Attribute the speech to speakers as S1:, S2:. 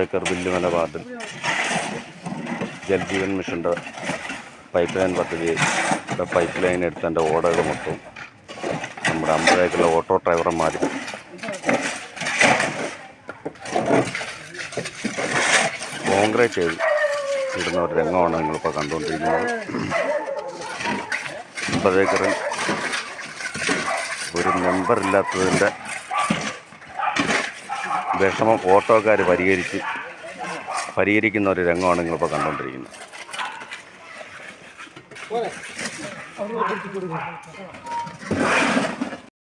S1: Acre Villumala വാർഡിൽ ജൽജീവൻ മിഷൻ്റെ pipe line പദ്ധതിയുടെ പൈപ്പ് ലൈൻ എടുത്തതിൻ്റെ ഓടകൾ മൊത്തം നമ്മുടെ 50 ഏക്കറിലെ ഓട്ടോ ഡ്രൈവർമാർ കോൺക്രീറ്റ് ചെയ്ത് ഇടുന്ന ഒരു രംഗമാണ് നിങ്ങളിപ്പോൾ കണ്ടുകൊണ്ടിരിക്കുന്നത്. 50 ഏക്കറിൽ ഒരു മെമ്പറില്ലാത്തതിൻ്റെ വിഷമം ഓട്ടോക്കാർ പരിഹരിക്കുന്ന ഒരു രംഗമാണ് നിങ്ങളിപ്പോൾ കണ്ടുകൊണ്ടിരിക്കുന്നത്.